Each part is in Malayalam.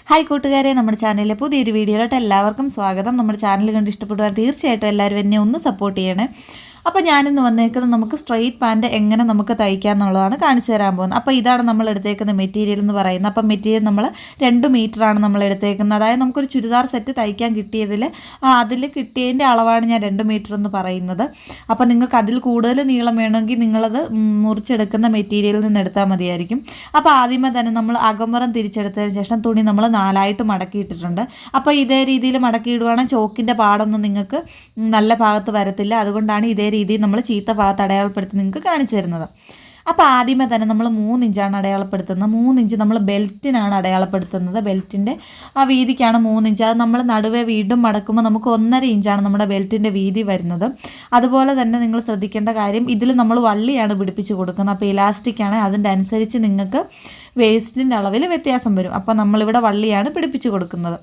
ഹായ് കൂട്ടുകാരെ, നമ്മുടെ ചാനലിലെ പുതിയൊരു വീഡിയോയിലോട്ട് എല്ലാവർക്കും സ്വാഗതം. നമ്മുടെ ചാനൽ കണ്ട് ഇഷ്ടപ്പെട്ടാൽ തീർച്ചയായിട്ടും എല്ലാവരും എന്നെ ഒന്ന് സപ്പോർട്ട് ചെയ്യണേ. അപ്പോൾ ഞാനിന്ന് വന്നേക്കുന്നത് നമുക്ക് സ്ട്രെയിറ്റ് പാൻറ്റ് എങ്ങനെ നമുക്ക് തയ്ക്കാം എന്നുള്ളതാണ് കാണിച്ചു തരാൻ പോകുന്നത്. അപ്പോൾ ഇതാണ് നമ്മൾ എടുത്തേക്കുന്ന മെറ്റീരിയൽ എന്ന് പറയുന്നത്. അപ്പോൾ മെറ്റീരിയൽ നമ്മൾ 2 മീറ്ററാണ് നമ്മൾ എടുത്തേക്കുന്നത്. അതായത് നമുക്കൊരു ചുരിദാർ സെറ്റ് തയ്ക്കാൻ കിട്ടിയതിൽ അതിൽ കിട്ടിയതിൻ്റെ അളവാണ് ഞാൻ 2 മീറ്റർ എന്ന് പറയുന്നത്. അപ്പോൾ നിങ്ങൾക്ക് അതിൽ കൂടുതൽ നീളം വേണമെങ്കിൽ നിങ്ങളത് മുറിച്ചെടുക്കുന്ന മെറ്റീരിയലിൽ നിന്ന് എടുത്താൽ മതിയായിരിക്കും. അപ്പോൾ ആദ്യമേ തന്നെ നമ്മൾ അകമ്പുറം തിരിച്ചെടുത്തതിന് ശേഷം തുണി നമ്മൾ 4ആയിട്ട് മടക്കിയിട്ടിട്ടുണ്ട്. അപ്പോൾ ഇതേ രീതിയിൽ മടക്കിയിടുവാണെങ്കിൽ ചോക്കിൻ്റെ പാടൊന്നും നിങ്ങൾക്ക് നല്ല ഭാഗത്ത് വരത്തില്ല. അതുകൊണ്ടാണ് ഇതേ രീതിയിൽ നമ്മൾ ചീത്ത ഭാഗത്ത് അടയാളപ്പെടുത്തി നിങ്ങൾക്ക് കാണിച്ചു തരുന്നത്. അപ്പോൾ ആദ്യമേ തന്നെ നമ്മൾ 3 ഇഞ്ചാണ് അടയാളപ്പെടുത്തുന്നത്. 3 ഇഞ്ച് നമ്മൾ ബെൽറ്റിനാണ് അടയാളപ്പെടുത്തുന്നത്. ബെൽറ്റിൻ്റെ ആ വീതിക്കാണ് 3 ഇഞ്ച്. അത് നമ്മൾ നടുവേ വീണ്ടും മടക്കുമ്പോൾ നമുക്ക് 1.5 ഇഞ്ചാണ് നമ്മുടെ ബെൽറ്റിൻ്റെ വീതി വരുന്നത്. അതുപോലെ തന്നെ നിങ്ങൾ ശ്രദ്ധിക്കേണ്ട കാര്യം, ഇതിൽ നമ്മൾ വള്ളിയാണ് പിടിപ്പിച്ച് കൊടുക്കുന്നത്. അപ്പോൾ ഇലാസ്റ്റിക്കാണ്, അതിൻ്റെ അനുസരിച്ച് നിങ്ങൾക്ക് വേസ്റ്റിൻ്റെ അളവിൽ വ്യത്യാസം വരും. അപ്പോൾ നമ്മളിവിടെ വള്ളിയാണ് പിടിപ്പിച്ച് കൊടുക്കുന്നത്.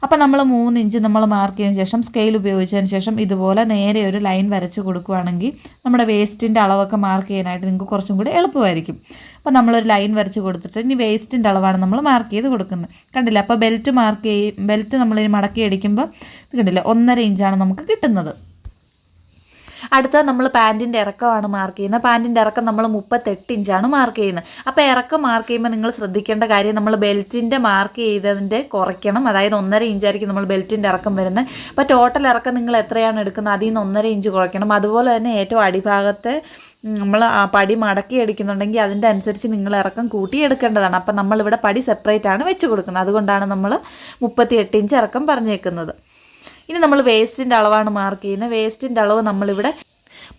അപ്പോൾ നമ്മൾ 3 ഇഞ്ച് നമ്മൾ മാർക്ക് ചെയ്തതിന് ശേഷം സ്കെയിൽ ഉപയോഗിച്ചതിന് ശേഷം ഇതുപോലെ നേരെ ഒരു ലൈൻ വരച്ച് കൊടുക്കുകയാണെങ്കിൽ നമ്മുടെ വേസ്റ്റിൻ്റെ അളവൊക്കെ മാർക്ക് ചെയ്യാനായിട്ട് നിങ്ങൾക്ക് കുറച്ചും കൂടി എളുപ്പമായിരിക്കും. അപ്പോൾ നമ്മളൊരു ലൈൻ വരച്ച് കൊടുത്തിട്ട് ഇനി വേസ്റ്റിൻ്റെ അളവാണ് നമ്മൾ മാർക്ക് ചെയ്ത് കൊടുക്കുന്നത്. കണ്ടില്ല? അപ്പോൾ ബെൽറ്റ് നമ്മളിനി മടക്കി അടിക്കുമ്പോൾ ഇത് കണ്ടില്ല, 1.5 ഇഞ്ചാണ് നമുക്ക് കിട്ടുന്നത്. അടുത്ത നമ്മൾ പാൻറ്റിൻ്റെ ഇറക്കമാണ് മാർക്ക് ചെയ്യുന്നത്. പാൻറ്റിൻ്റെ ഇറക്കം നമ്മൾ 38 ഇഞ്ചാണ് മാർക്ക് ചെയ്യുന്നത്. അപ്പോൾ ഇറക്കം മാർക്ക് ചെയ്യുമ്പോൾ നിങ്ങൾ ശ്രദ്ധിക്കേണ്ട കാര്യം, നമ്മൾ ബെൽറ്റിൻ്റെ മാർക്ക് ചെയ്തതിൻ്റെ കുറയ്ക്കണം. അതായത് 1.5 ഇഞ്ചായിരിക്കും നമ്മൾ ബെൽറ്റിൻ്റെ ഇറക്കം വരുന്നത്. അപ്പോൾ ടോട്ടൽ ഇറക്കം നിങ്ങൾ എത്രയാണ് എടുക്കുന്നത് അതിൽ നിന്ന് 1.5 ഇഞ്ച് കുറയ്ക്കണം. അതുപോലെ തന്നെ ഏറ്റവും അടിഭാഗത്തെ നമ്മൾ ആ പടി മടക്കി അടിക്കുന്നുണ്ടെങ്കിൽ അതിൻ്റെ അനുസരിച്ച് നിങ്ങൾ ഇറക്കം കൂട്ടിയെടുക്കേണ്ടതാണ്. അപ്പം നമ്മളിവിടെ പടി സെപ്പറേറ്റ് ആണ് വെച്ച് കൊടുക്കുന്നത്. അതുകൊണ്ടാണ് നമ്മൾ 38 ഇഞ്ച് ഇറക്കം പറഞ്ഞേക്കുന്നത്. ഇനി നമ്മൾ വേസ്റ്റിൻ്റെ അളവാണ് മാർക്ക് ചെയ്യുന്നത്. വേസ്റ്റിൻ്റെ അളവ് നമ്മളിവിടെ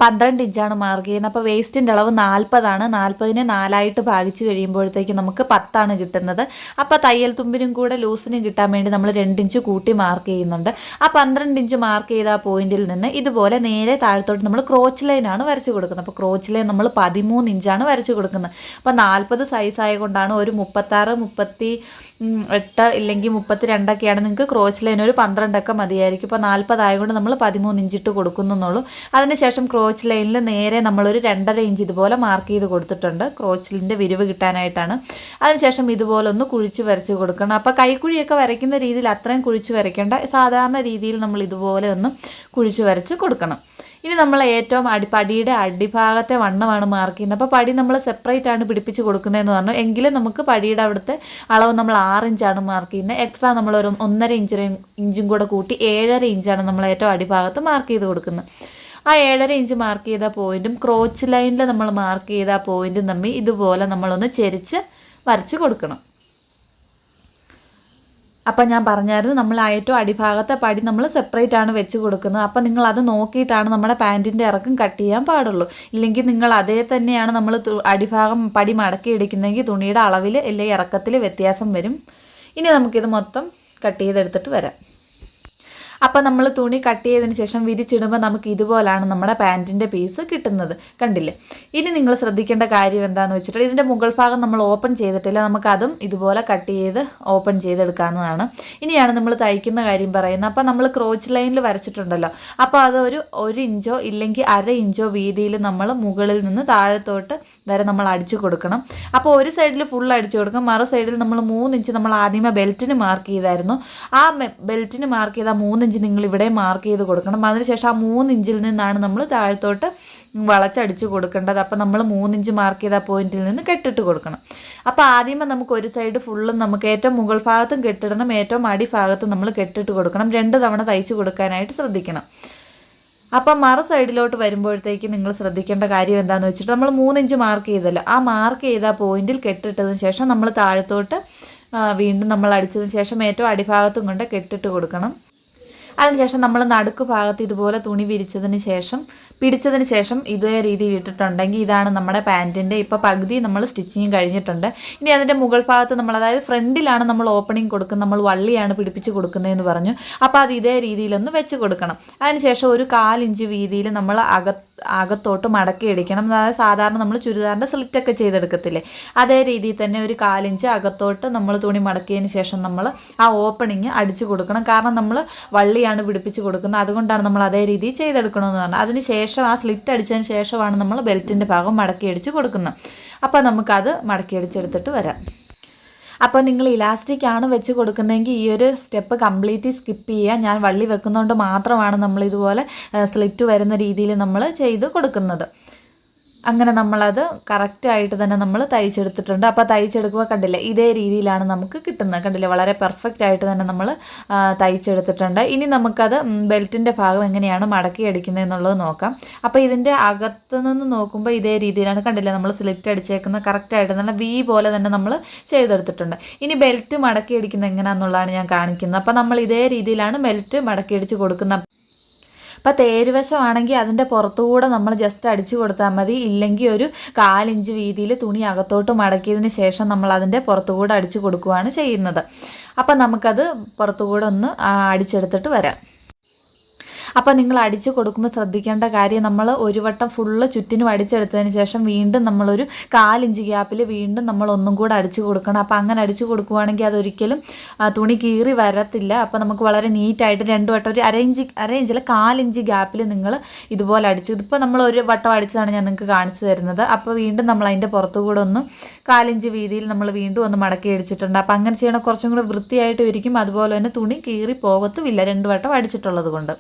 12 ഇഞ്ചാണ് മാർക്ക് ചെയ്യുന്നത്. അപ്പോൾ വേസ്റ്റിൻ്റെ അളവ് 40ആണ്. 40നെ 4ആയിട്ട് ഭാഗിച്ച് കഴിയുമ്പോഴത്തേക്ക് നമുക്ക് 10ആണ് കിട്ടുന്നത്. അപ്പോൾ തയ്യൽ തുമ്പിനും കൂടെ ലൂസിനും കിട്ടാൻ വേണ്ടി നമ്മൾ 2 ഇഞ്ച് കൂട്ടി മാർക്ക് ചെയ്യുന്നുണ്ട്. ആ 12 ഇഞ്ച് മാർക്ക് ചെയ്ത ആ പോയിന്റിൽ നിന്ന് ഇതുപോലെ നേരെ താഴത്തോട്ട് നമ്മൾ ക്രോച്ച് ലൈനാണ് വരച്ച് കൊടുക്കുന്നത്. അപ്പോൾ ക്രോച്ച് ലൈൻ നമ്മൾ 13 ഇഞ്ചാണ് വരച്ച് കൊടുക്കുന്നത്. അപ്പോൾ 40 സൈസ് ആയതുകൊണ്ടാണ് ഒരു 36, 38 ഇല്ലെങ്കിൽ 32ഒക്കെയാണ് നിങ്ങൾക്ക് ക്രോച്ച് ലൈൻ ഒരു 12 മതിയായിരിക്കും. ഇപ്പോൾ 40 ആയതുകൊണ്ട് നമ്മൾ 13 ഇഞ്ചിട്ട് കൊടുക്കുന്നുള്ളൂ. അതിനുശേഷം ക്രോച്ച് ലൈനിൽ നേരെ നമ്മളൊരു 2.5 ഇഞ്ച് ഇതുപോലെ മാർക്ക് ചെയ്ത് കൊടുത്തിട്ടുണ്ട്. ക്രോച്ചിലിൻ്റെ വിരിവ് കിട്ടാനായിട്ടാണ്. അതിനുശേഷം ഇതുപോലെ ഒന്ന് കുഴിച്ച് വരച്ച് കൊടുക്കണം. അപ്പോൾ കൈക്കുഴിയൊക്കെ വരയ്ക്കുന്ന രീതിയിൽ അത്രയും കുഴിച്ച് വരയ്ക്കേണ്ട, സാധാരണ രീതിയിൽ നമ്മൾ ഇതുപോലെ ഒന്ന് കുഴിച്ച് വരച്ച് കൊടുക്കണം. ഇനി നമ്മൾ ഏറ്റവും പടിയുടെ അടിഭാഗത്തെ വണ്ണമാണ് മാർക്ക് ചെയ്യുന്നത്. അപ്പോൾ പടി നമ്മൾ സെപ്പറേറ്റ് ആണ് പിടിപ്പിച്ച് കൊടുക്കുന്നതെന്ന് പറഞ്ഞു. എങ്കിലും നമുക്ക് പടിയുടെ അവിടുത്തെ അളവ് നമ്മൾ 6 ഇഞ്ചാണ് മാർക്ക് ചെയ്യുന്നത്. എക്സ്ട്രാ നമ്മൾ ഒരു 1.5 ഇഞ്ചും കൂടെ കൂട്ടി 7.5 ഇഞ്ചാണ് നമ്മൾ ഏറ്റവും അടിഭാഗത്ത് മാർക്ക് ചെയ്ത് കൊടുക്കുന്നത്. ആ 7.5 ഇഞ്ച് മാർക്ക് ചെയ്ത പോയിന്റും ക്രോച്ച് ലൈനിൽ നമ്മൾ മാർക്ക് ചെയ്ത ആ പോയിന്റും തമ്മിൽ ഇതുപോലെ നമ്മളൊന്ന് ചെരിച്ച് വരച്ച് കൊടുക്കണം. അപ്പം ഞാൻ പറഞ്ഞായിരുന്നു, നമ്മൾ ഏറ്റവും അടിഭാഗത്തെ പടി നമ്മൾ സെപ്പറേറ്റ് ആണ് വെച്ച് കൊടുക്കുന്നത്. അപ്പം നിങ്ങൾ അത് നോക്കിയിട്ടാണ് നമ്മുടെ പാൻറ്റിൻ്റെ ഇറക്കം കട്ട് ചെയ്യാൻ പാടുള്ളൂ. ഇല്ലെങ്കിൽ നിങ്ങൾ അതേ തന്നെയാണ് നമ്മൾ അടിഭാഗം പടി മടക്കി എടുക്കുന്നതെങ്കിൽ തുണിയുടെ അളവിൽ അല്ലെങ്കിൽ ഇറക്കത്തിൽ വ്യത്യാസം വരും. ഇനി നമുക്കിത് മൊത്തം കട്ട് ചെയ്തെടുത്തിട്ട് വരാം. അപ്പം നമ്മൾ തുണി കട്ട് ചെയ്തതിന് ശേഷം വിരിച്ചിടുമ്പോൾ നമുക്ക് ഇതുപോലാണ് നമ്മുടെ പാൻറ്റിൻ്റെ പീസ് കിട്ടുന്നത്. കണ്ടില്ലേ? ഇനി നിങ്ങൾ ശ്രദ്ധിക്കേണ്ട കാര്യം എന്താണെന്ന് വെച്ചിട്ടുണ്ടെങ്കിൽ, ഇതിൻ്റെ മുകൾ ഭാഗം നമ്മൾ ഓപ്പൺ ചെയ്തിട്ടില്ല. നമുക്കതും ഇതുപോലെ കട്ട് ചെയ്ത് ഓപ്പൺ ചെയ്തെടുക്കാവുന്നതാണ്. ഇനിയാണ് നമ്മൾ തയ്ക്കുന്ന കാര്യം പറയുന്നത്. അപ്പോൾ നമ്മൾ ക്രോച്ച് ലൈനിൽ വരച്ചിട്ടുണ്ടല്ലോ, അപ്പോൾ അത് ഒരു 1 ഇഞ്ചോ ഇല്ലെങ്കിൽ 1/2 ഇഞ്ചോ വീതിയിൽ നമ്മൾ മുകളിൽ നിന്ന് താഴത്തോട്ട് വരെ നമ്മൾ അടിച്ചു കൊടുക്കണം. അപ്പോൾ ഒരു സൈഡിൽ ഫുൾ അടിച്ചു കൊടുക്കും, മറു സൈഡിൽ നമ്മൾ 3 ഇഞ്ച് നമ്മൾ ആദ്യമേ ബെൽറ്റിന് മാർക്ക് ചെയ്തായിരുന്നു. ആ ബെൽറ്റിന് മാർക്ക് ചെയ്ത 3 ഇഞ്ച് നിങ്ങൾ ഇവിടെ മാർക്ക് ചെയ്ത് കൊടുക്കണം. അതിനുശേഷം ആ 3 ഇഞ്ചിൽ നിന്നാണ് നമ്മൾ താഴത്തോട്ട് വളച്ചടിച്ച് കൊടുക്കേണ്ടത്. അപ്പോൾ നമ്മൾ 3 ഇഞ്ച് മാർക്ക് ചെയ്ത പോയിന്റിൽ നിന്ന് കെട്ടിട്ട് കൊടുക്കണം. അപ്പോൾ ആദ്യമേ നമുക്ക് ഒരു സൈഡ് ഫുള്ളും നമുക്ക് ഏറ്റവും മുകൾ ഭാഗത്തും കെട്ടിടണം, ഏറ്റവും അടിഭാഗത്തും നമ്മൾ കെട്ടിട്ട് കൊടുക്കണം. 2 തവണ തയ്ച്ച് കൊടുക്കാനായിട്ട് ശ്രദ്ധിക്കണം. അപ്പം മറു സൈഡിലോട്ട് വരുമ്പോഴത്തേക്ക് നിങ്ങൾ ശ്രദ്ധിക്കേണ്ട കാര്യം എന്താണെന്ന് വെച്ചിട്ട്, നമ്മൾ 3 ഇഞ്ച് മാർക്ക് ചെയ്തല്ലോ, ആ മാർക്ക് ചെയ്ത പോയിന്റിൽ കെട്ടിട്ടതിന് ശേഷം നമ്മൾ താഴത്തോട്ട് വീണ്ടും നമ്മൾ അടിച്ചതിന് ശേഷം ഏറ്റവും അടിഭാഗത്തും കൊണ്ട് കെട്ടിട്ട് കൊടുക്കണം. അതിനുശേഷം നമ്മൾ നടുക്ക് ഭാഗത്ത് ഇതുപോലെ തുണി പിടിച്ചതിന് ശേഷം ഇതേ രീതിയിൽ ഇട്ടിട്ടുണ്ടെങ്കിൽ ഇതാണ് നമ്മുടെ പാൻറ്റിൻ്റെ ഇപ്പോൾ പകുതി നമ്മൾ സ്റ്റിച്ചിങ് കഴിഞ്ഞിട്ടുണ്ട്. ഇനി അതിൻ്റെ മുകൾ ഭാഗത്ത് നമ്മൾ, അതായത് ഫ്രണ്ടിലാണ് നമ്മൾ ഓപ്പണിങ് കൊടുക്കുന്നത്, നമ്മൾ വള്ളിയാണ് പിടിപ്പിച്ച് കൊടുക്കുന്നതെന്ന് പറഞ്ഞു. അപ്പോൾ അത് ഇതേ രീതിയിലൊന്ന് വെച്ച് കൊടുക്കണം. അതിനുശേഷം ഒരു 1/4 ഇഞ്ച് വീതിയിൽ നമ്മൾ അകത്തോട്ട് മടക്കി അടിക്കണം. അതായത് സാധാരണ നമ്മൾ ചുരിദാറിൻ്റെ സ്ലിറ്റൊക്കെ ചെയ്തെടുക്കത്തില്ലേ, അതേ രീതിയിൽ തന്നെ ഒരു 1/4 ഇഞ്ച് അകത്തോട്ട് നമ്മൾ തുണി മടക്കിയതിന് ശേഷം നമ്മൾ ആ ഓപ്പണിങ് അടിച്ചു കൊടുക്കണം. കാരണം നമ്മൾ വള്ളിയാണ് പിടിപ്പിച്ച് കൊടുക്കുന്നത്, അതുകൊണ്ടാണ് നമ്മൾ അതേ രീതിയിൽ ചെയ്തെടുക്കണമെന്ന് പറഞ്ഞത്. അതിന് ശേഷം ആ സ്ലിറ്റ് അടിച്ചതിന് ശേഷമാണ് നമ്മൾ ബെൽറ്റിൻ്റെ ഭാഗം മടക്കി അടിച്ച് കൊടുക്കുന്നത്. അപ്പോൾ നമുക്കത് മടക്കി അടിച്ചെടുത്തിട്ട് വരാം. അപ്പോൾ നിങ്ങൾ ഇലാസ്റ്റിക് ആണ് വെച്ച് കൊടുക്കുന്നതെങ്കിൽ ഈ ഒരു സ്റ്റെപ്പ് കംപ്ലീറ്റ്ലി സ്കിപ്പ് ചെയ്യുക. ഞാൻ വള്ളി വെക്കുന്നതുകൊണ്ട് മാത്രമാണ് നമ്മൾ ഇതുപോലെ സ്ലിറ്റ് വരുന്ന രീതിയിൽ നമ്മൾ ചെയ്ത് കൊടുക്കുന്നത്. അങ്ങനെ നമ്മളത് കറക്റ്റായിട്ട് തന്നെ നമ്മൾ തയ്ച്ചെടുത്തിട്ടുണ്ട്. അപ്പോൾ തയ്ച്ചെടുക്കുമ്പോൾ കണ്ടില്ലേ, ഇതേ രീതിയിലാണ് നമുക്ക് കിട്ടുന്നത്. കണ്ടില്ലേ, വളരെ പെർഫെക്റ്റ് ആയിട്ട് തന്നെ നമ്മൾ തയ്ച്ചെടുത്തിട്ടുണ്ട്. ഇനി നമുക്കത് ബെൽറ്റിൻ്റെ ഭാഗം എങ്ങനെയാണ് മടക്കി അടിക്കുന്നത് എന്നുള്ളത് നോക്കാം. അപ്പോൾ ഇതിൻ്റെ അകത്ത് നിന്ന് നോക്കുമ്പോൾ ഇതേ രീതിയിലാണ്, കണ്ടില്ലേ, നമ്മൾ സ്ലിറ്റ് അടിച്ചേക്കുന്ന കറക്റ്റായിട്ട് നല്ല വി പോലെ തന്നെ നമ്മൾ ചെയ്തെടുത്തിട്ടുണ്ട്. ഇനി ബെൽറ്റ് മടക്കി അടിക്കുന്നത് എങ്ങനെയാണെന്നുള്ളതാണ് ഞാൻ കാണിക്കുന്നത്. അപ്പോൾ നമ്മൾ ഇതേ രീതിയിലാണ് ബെൽറ്റ് മടക്കി അടിച്ച് കൊടുക്കുന്നത്. അപ്പോൾ തേരുവശമാണെങ്കിൽ അതിൻ്റെ പുറത്തുകൂടെ നമ്മൾ ജസ്റ്റ് അടിച്ചു കൊടുത്താൽ മതി. ഇല്ലെങ്കിൽ ഒരു 1/4 ഇഞ്ച് വീതിയിൽ തുണി അകത്തോട്ട് മടക്കിയതിന് ശേഷം നമ്മൾ അതിൻ്റെ പുറത്തുകൂടെ അടിച്ചു കൊടുക്കുകയാണ് ചെയ്യുന്നത്. അപ്പം നമുക്കത് പുറത്തുകൂടെ ഒന്ന് അടിച്ചെടുത്തിട്ട് വരാം. അപ്പോൾ നിങ്ങൾ അടിച്ചു കൊടുക്കുമ്പോൾ ശ്രദ്ധിക്കേണ്ട കാര്യം, നമ്മൾ ഒരു വട്ടം ഫുള്ള് ചുറ്റിനും അടിച്ചെടുത്തതിന് ശേഷം വീണ്ടും നമ്മളൊരു 1/4 ഇഞ്ച് ഗ്യാപ്പിൽ വീണ്ടും നമ്മൾ ഒന്നും കൂടെ അടിച്ചു കൊടുക്കണം. അപ്പോൾ അങ്ങനെ അടിച്ചു കൊടുക്കുകയാണെങ്കിൽ അതൊരിക്കലും തുണി കീറി വരത്തില്ല. അപ്പോൾ നമുക്ക് വളരെ നീറ്റായിട്ട് 2 വട്ടം ഒരു അര ഇഞ്ചിൽ 1/4 ഇഞ്ച് ഗ്യാപ്പിൽ നിങ്ങൾ ഇതുപോലെ അടിച്ചു. ഇപ്പോൾ നമ്മൾ ഒരു വട്ടം അടിച്ചതാണ് ഞാൻ നിങ്ങൾക്ക് കാണിച്ചു തരുന്നത്. അപ്പോൾ വീണ്ടും നമ്മൾ അതിൻ്റെ പുറത്തുകൂടെ ഒന്ന് 1/4 ഇഞ്ച് വീതിയിൽ നമ്മൾ വീണ്ടും ഒന്ന് മടക്കി അടിച്ചിട്ടുണ്ട്. അപ്പോൾ അങ്ങനെ ചെയ്യണം, കുറച്ചും കൂടെ വൃത്തിയായിട്ട് ഇരിക്കും. അതുപോലെ തന്നെ തുണി കീറി പോകത്തുമില്ല 2 വട്ടം അടിച്ചിട്ടുള്ളത് കൊണ്ട്.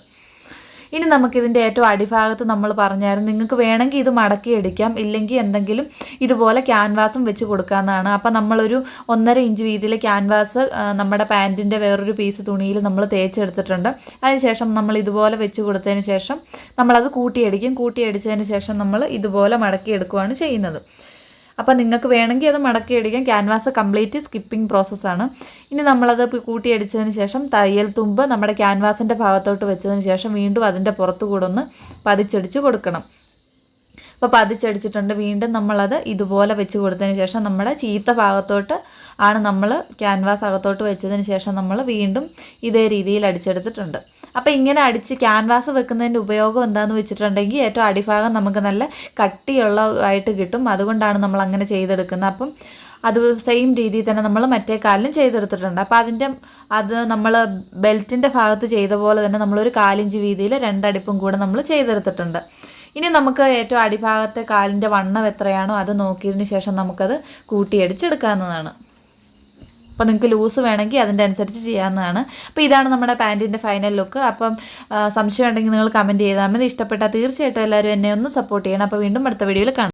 ഇനി നമുക്കിതിൻ്റെ ഏറ്റവും അടിഭാഗത്ത് നമ്മൾ പറഞ്ഞായിരുന്നു, നിങ്ങൾക്ക് വേണമെങ്കിൽ ഇത് മടക്കി അടിക്കാം, ഇല്ലെങ്കിൽ എന്തെങ്കിലും ഇതുപോലെ ക്യാൻവാസും വെച്ച് കൊടുക്കാവുന്നതാണ്. അപ്പോൾ നമ്മളൊരു 1.5 ഇഞ്ച് വീതിയിൽ ക്യാൻവാസ് നമ്മുടെ പാൻറ്റിൻ്റെ വേറൊരു പീസ് തുണിയിൽ നമ്മൾ തേച്ചെടുത്തിട്ടുണ്ട്. അതിനുശേഷം നമ്മൾ ഇതുപോലെ വെച്ച് കൊടുത്തതിന് ശേഷം നമ്മളത് കൂട്ടിയടിച്ചതിന് ശേഷം നമ്മൾ ഇതുപോലെ മടക്കി എടുക്കുകയാണ് ചെയ്യുന്നത്. അപ്പോൾ നിങ്ങൾക്ക് വേണമെങ്കിൽ അത് മടക്കി അടിക്കാം. ക്യാൻവാസ് കംപ്ലീറ്റ് സ്കിപ്പിംഗ് പ്രോസസ്സാണ്. ഇനി നമ്മളത് കൂട്ടിയടിച്ചതിന് ശേഷം തയ്യൽ തുമ്പ് നമ്മുടെ ക്യാൻവാസിൻ്റെ ഭാഗത്തോട്ട് വെച്ചതിന് ശേഷം വീണ്ടും അതിൻ്റെ പുറത്തു കൂടെ ഒന്ന് പതിച്ചടിച്ച് കൊടുക്കണം. അപ്പോൾ പതിച്ചടിച്ചിട്ടുണ്ട്. വീണ്ടും നമ്മളത് ഇതുപോലെ വെച്ച് കൊടുത്തതിന് ശേഷം നമ്മുടെ ചീത്ത ഭാഗത്തോട്ട് ആണ് നമ്മൾ ക്യാൻവാസ് അകത്തോട്ട് വെച്ചതിന് ശേഷം നമ്മൾ വീണ്ടും ഇതേ രീതിയിൽ അടിച്ചെടുത്തിട്ടുണ്ട്. അപ്പോൾ ഇങ്ങനെ അടിച്ച് ക്യാൻവാസ് വെക്കുന്നതിൻ്റെ ഉപയോഗം എന്താണെന്ന് വെച്ചിട്ടുണ്ടെങ്കിൽ ഏറ്റവും അടിഭാഗം നമുക്ക് നല്ല കട്ടിയുള്ളതായിട്ട് കിട്ടും. അതുകൊണ്ടാണ് നമ്മൾ അങ്ങനെ ചെയ്തെടുക്കുന്നത്. അപ്പം അത് സെയിം രീതിയിൽ തന്നെ നമ്മൾ മറ്റേ കാലിലും ചെയ്തെടുത്തിട്ടുണ്ട്. അപ്പോൾ അത് നമ്മൾ ബെൽറ്റിൻ്റെ ഭാഗത്ത് ചെയ്ത പോലെ തന്നെ നമ്മളൊരു 1/4 ഇഞ്ച് വീതിയിൽ 2 അടിപ്പും കൂടെ നമ്മൾ ചെയ്തെടുത്തിട്ടുണ്ട്. ഇനി നമുക്ക് ഏറ്റവും അടിഭാഗത്തെ കാലിൻ്റെ വണ്ണം എത്രയാണോ അത് നോക്കിയതിന് ശേഷം നമുക്കത് കൂട്ടിയടിച്ചെടുക്കാവുന്നതാണ്. അപ്പോൾ നിങ്ങൾക്ക് ലൂസ് വേണമെങ്കിൽ അതിൻ്റെ അനുസരിച്ച് ചെയ്യാവുന്നതാണ്. അപ്പോൾ ഇതാണ് നമ്മുടെ പാൻറ്റിൻ്റെ ഫൈനൽ ലുക്ക്. അപ്പം സംശയം ഉണ്ടെങ്കിൽ നിങ്ങൾ കമൻറ്റ് ചെയ്താൽ മതി. ഇഷ്ടപ്പെട്ടാൽ തീർച്ചയായിട്ടും എല്ലാവരും എന്നെ ഒന്ന് സപ്പോർട്ട് ചെയ്യണം. അപ്പോൾ വീണ്ടും അടുത്ത വീഡിയോയിൽ കാണാം.